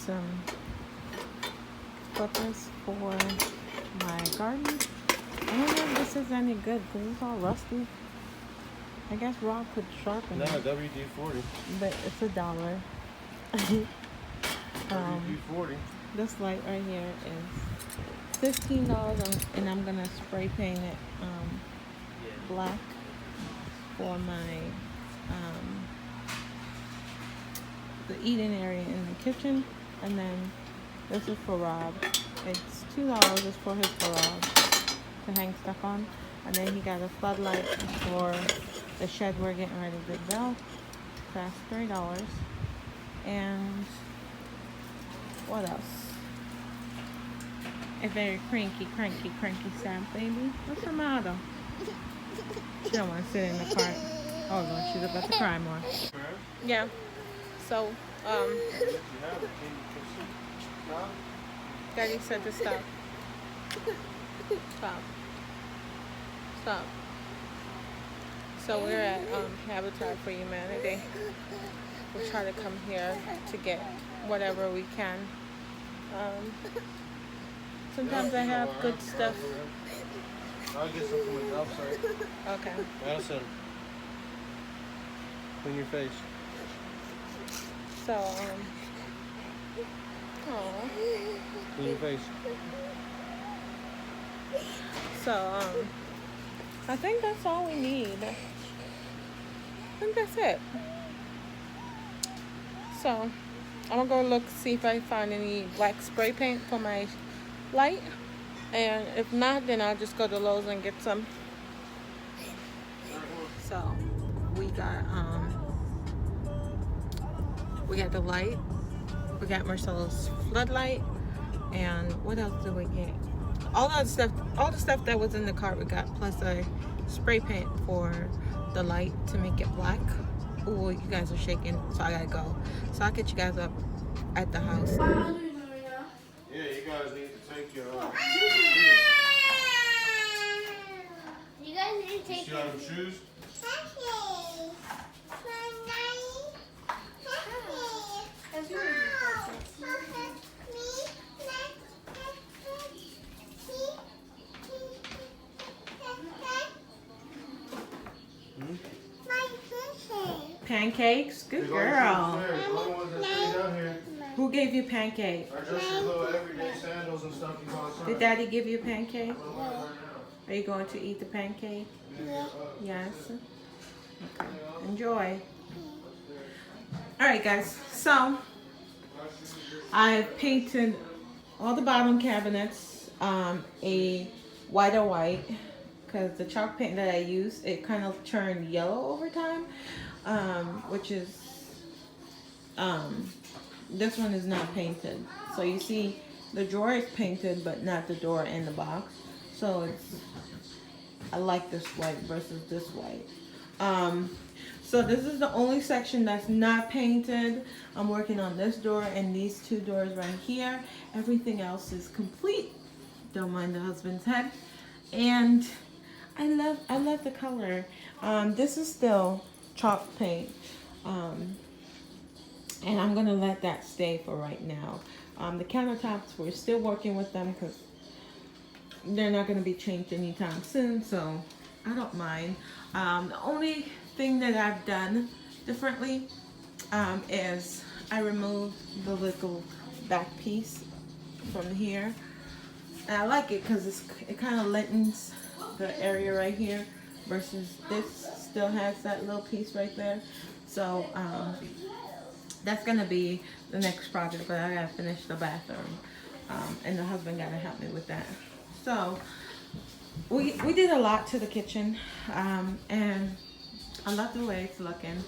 some clippers for my garden. I don't know if this is any good because it's all rusty. I guess Rob could sharpen No, it. WD-40. But it's $1. WD-40. This light right here is $15, and I'm gonna spray paint it black for my the eating area in the kitchen. And then this is for Rob. It's $2 is for his garage to hang stuff on. And then he got a floodlight for the shed we're getting ready to build. That's $3. And what else? A very cranky Sam baby. What's the matter? She don't want to sit in the car. Oh no, she's about to cry more. Yeah. So, Daddy said to stop. Stop. So we're at Habitat for Humanity. We try to come here to get whatever we can. Sometimes I have good stuff. I'll get some from the job site. Okay. Madison, clean your face. So, Clean your face. So, I think that's all we need. I think that's it. So, I'm gonna go look, see if I find any black spray paint for my light. And if not, then I'll just go to Lowe's and get some. So, we got the light. We got Marcelo's floodlight. And what else did we get? All the stuff that was in the cart we got, plus a spray paint for the light to make it black. Oh, you guys are shaking, so I gotta go. So I'll get you guys up at the house. Yeah, you guys need to take your You guys need to take you got them shoes? Pancakes? Good girl. Who gave you pancake? Are just your little everyday sandals and stuff you bought. Did Daddy give you a pancake? Are you going to eat the pancake? Yes. Okay. Enjoy. Alright guys, so I painted all the bottom cabinets a whiter white because the chalk paint that I used, it kind of turned yellow over time, which is this one is not painted. So you see the drawer is painted but not the door and the box. So I like this white versus this white. So this is the only section that's not painted. I'm working on this door and these two doors right here. Everything else is complete. Don't mind the husband's head. And I love the color. This is still chalk paint. And I'm gonna let that stay for right now. The countertops, we're still working with them because they're not gonna be changed anytime soon, so I don't mind. The only thing that I've done differently is I removed the little back piece from here. And I like it because it kind of lightens the area right here versus this still has that little piece right there. So that's gonna be the next project, but I gotta finish the bathroom, and the husband gotta help me with that. So we did a lot to the kitchen, and I love the way it's looking.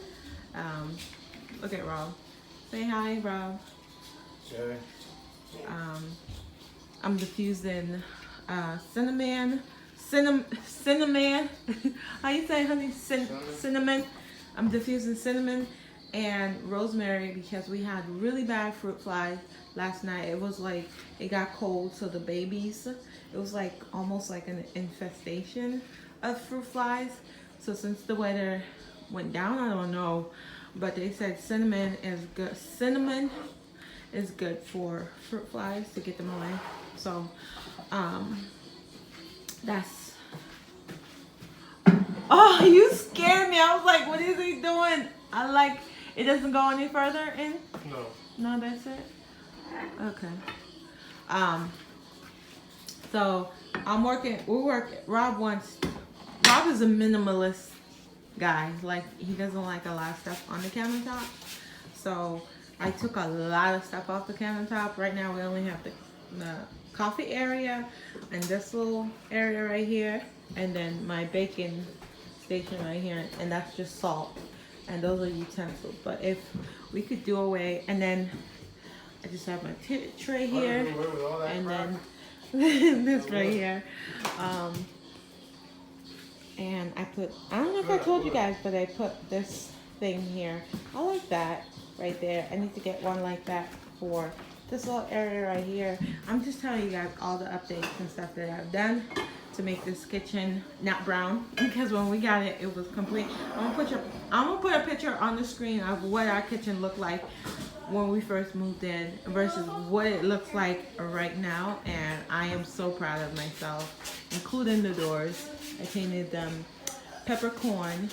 Look at Rob. Say hi, Rob. Sorry. I'm diffusing cinnamon. How you say, honey? Cinnamon. I'm diffusing cinnamon and rosemary because we had really bad fruit flies last night. It was like it got cold, so the babies, it was like almost like an infestation of fruit flies. So since the weather went down, I don't know, but they said cinnamon is good. Cinnamon is good for fruit flies to get them away. So that's. Oh, you scared me. I was like, what is he doing? I like, it doesn't go any further in? No. No, that's it? Okay. So Rob is a minimalist guy. Like, he doesn't like a lot of stuff on the countertop. So I took a lot of stuff off the countertop. Right now we only have the coffee area and this little area right here, and then my baking station right here, and that's just salt, and those are utensils. But if we could do away, and then I just have my tray here, and then this right here, and I don't know if I told you guys, but I put this thing here. I like that right there. I need to get one like that for this little area right here. I'm just telling you guys all the updates and stuff that I've done to make this kitchen not brown, because when we got it, it was complete. I'm gonna put a picture on the screen of what our kitchen looked like when we first moved in versus what it looks like right now, and I am so proud of myself, including the doors. I painted them Peppercorn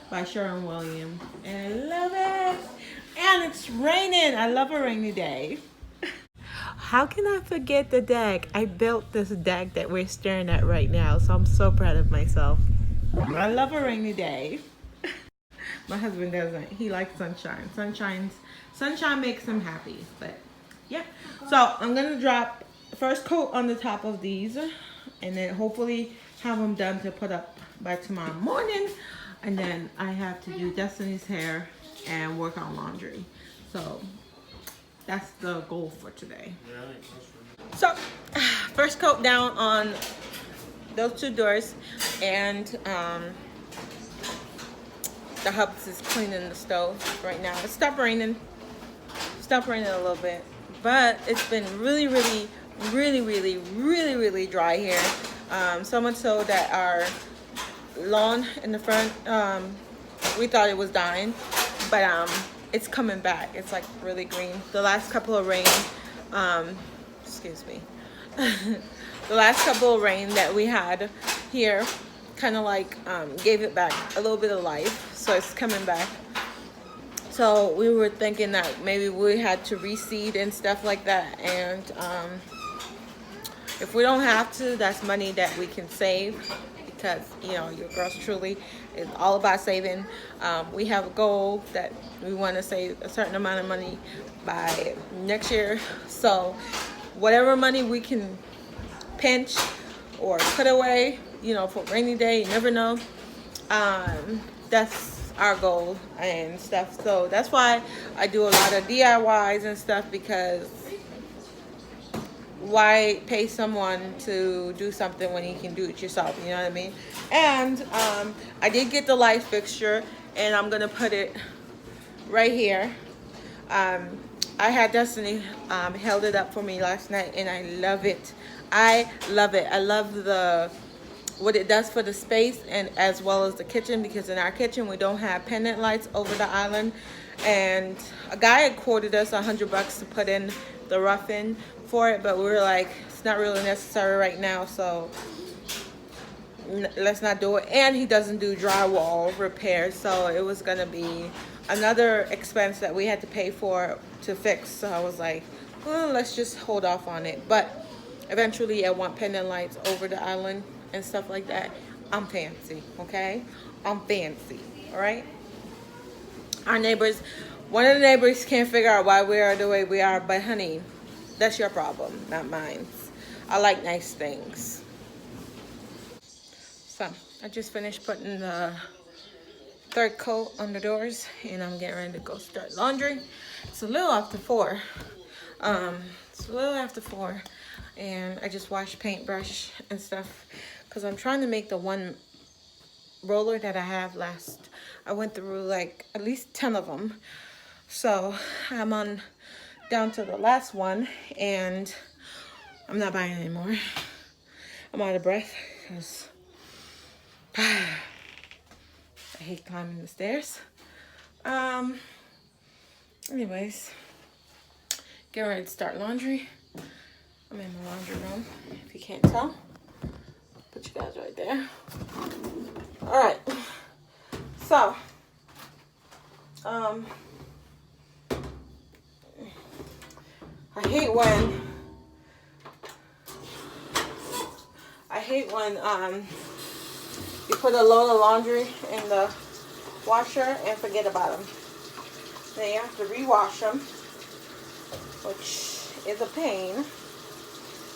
by Sherwin-Williams, and I love it. And it's raining. I love a rainy day. How can I forget the deck? I built this deck that we're staring at right now, so I'm so proud of myself. I love a rainy day. My husband doesn't. He likes sunshine. Sunshine makes him happy. But yeah. So I'm gonna drop the first coat on the top of these, and then hopefully have them done to put up by tomorrow morning. And then I have to do Destiny's hair and work on laundry. So that's the goal for today. So, first coat down on those two doors, and the hubs is cleaning the stove right now. It stopped raining a little bit, but it's been really dry here. So much so that our lawn in the front, we thought it was dying, but it's coming back. It's like really green. The last couple of rain, excuse me, the last couple of rain that we had here kind of like gave it back a little bit of life, so it's coming back. So we were thinking that maybe we had to reseed and stuff like that, and if we don't have to, that's money that we can save, because you know, your girls truly is all about saving. We have a goal that we want to save a certain amount of money by next year, so whatever money we can pinch or put away, you know, for rainy day, you never know, that's our goal and stuff. So that's why I do a lot of DIYs and stuff, because why pay someone to do something when you can do it yourself, you know what I mean? And I did get the light fixture, and I'm gonna put it right here. I had Destiny held it up for me last night, and I love it. I love it. I love what it does for the space, and as well as the kitchen, because in our kitchen we don't have pendant lights over the island, and a guy had quoted us $100 to put in the rough-in for it, but we were like, it's not really necessary right now, so let's not do it. And he doesn't do drywall repairs, so it was gonna be another expense that we had to pay for to fix. So I was like, well, let's just hold off on it. But eventually I want pendant lights over the island and stuff like that. I'm fancy, okay? I'm fancy, all right? Our neighbors, one of the neighbors can't figure out why we are the way we are, but honey, that's your problem, not mine. I like nice things. So I just finished putting the third coat on the doors, and I'm getting ready to go start laundry. It's a little after 4. And I just washed paintbrush and stuff, because I'm trying to make the one roller that I have last. I went through like at least 10 of them, so I'm down to the last one, and I'm not buying anymore. I'm out of breath because I hate climbing the stairs. Anyways, Getting ready to start laundry. I'm in the laundry room, if you can't tell. Put you guys right there. All right. So, I hate when you put a load of laundry in the washer and forget about them. Then you have to rewash them, which is a pain.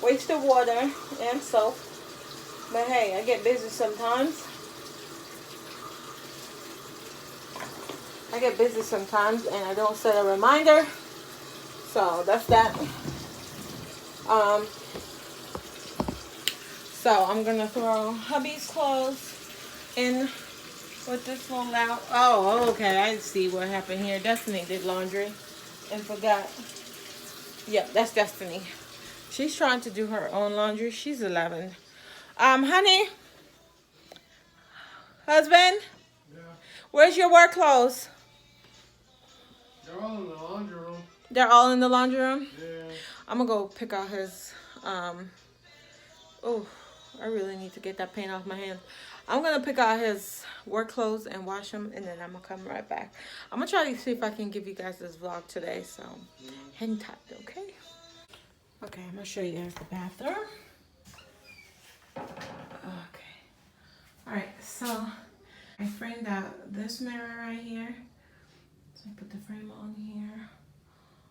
Waste of water and soap. But hey, I get busy sometimes. And I don't set a reminder. So that's that. So I'm gonna throw hubby's clothes in with this little out. Oh, okay. I see what happened here. Destiny did laundry and forgot. Yep, that's Destiny. She's trying to do her own laundry. She's 11. Honey, husband, Yeah. where's your work clothes? They're all in the laundry room. They're all in the laundry room? Yeah. I'm gonna go pick out his, oh, I really need to get that paint off my hands. I'm gonna pick out his work clothes and wash them, and then I'm gonna come right back. I'm gonna try to see if I can give you guys this vlog today, so hang tight, okay? Okay, I'm gonna show you guys the bathroom. Okay. Alright, so I framed out this mirror right here. So I put the frame on here.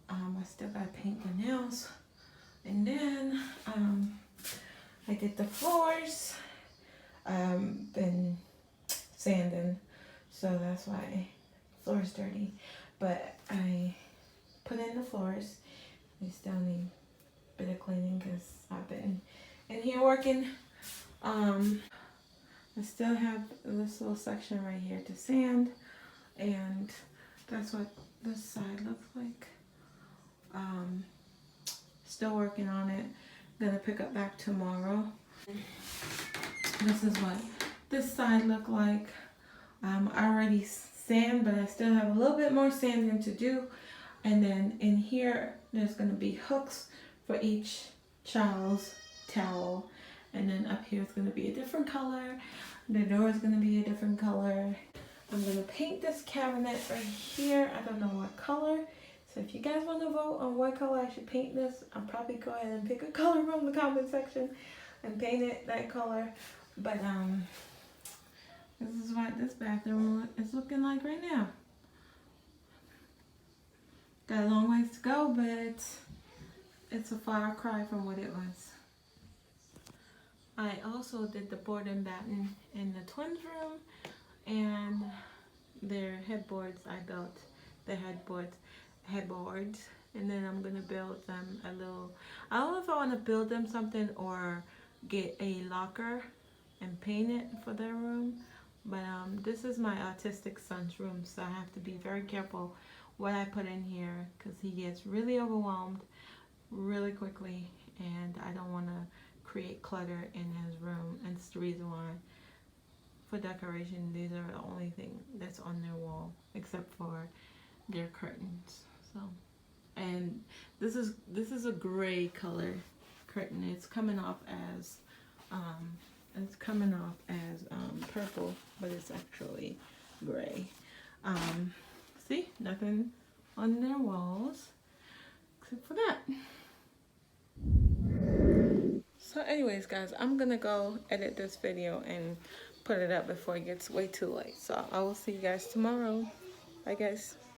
I still gotta paint the nails. And then I did the floors. Been sanding, so that's why the floor's dirty. But I put in the floors. They still need a bit of cleaning because I've been in here working. I still have this little section right here to sand, and that's what this side looks like. Still working on it. Gonna pick up back tomorrow. This is what this side looked like. I already sand, but I still have a little bit more sanding to do. And then in here, there's gonna be hooks for each child's towel. And then up here it's gonna be a different color. The door is gonna be a different color. I'm gonna paint this cabinet right here. I don't know what color. So if you guys want to vote on what color I should paint this, I'll probably go ahead and pick a color from the comment section and paint it that color. But this is what this bathroom is looking like right now. Got a long ways to go, but it's a far cry from what it was. I also did the board and batten in the twins' room, and their headboards. I built the headboards, and then I'm gonna build them a little. I don't know if I want to build them something or get a locker and paint it for their room. But this is my autistic son's room, so I have to be very careful what I put in here because he gets really overwhelmed really quickly, and I don't want to create clutter in his room. And it's the reason why for decoration these are the only thing that's on their wall except for their curtains. So, and this is a gray color curtain. It's coming off as purple, but it's actually gray. See, nothing on their walls except for that. So anyways, guys, I'm gonna go edit this video and put it up before it gets way too late. So I will see you guys tomorrow. Bye, guys.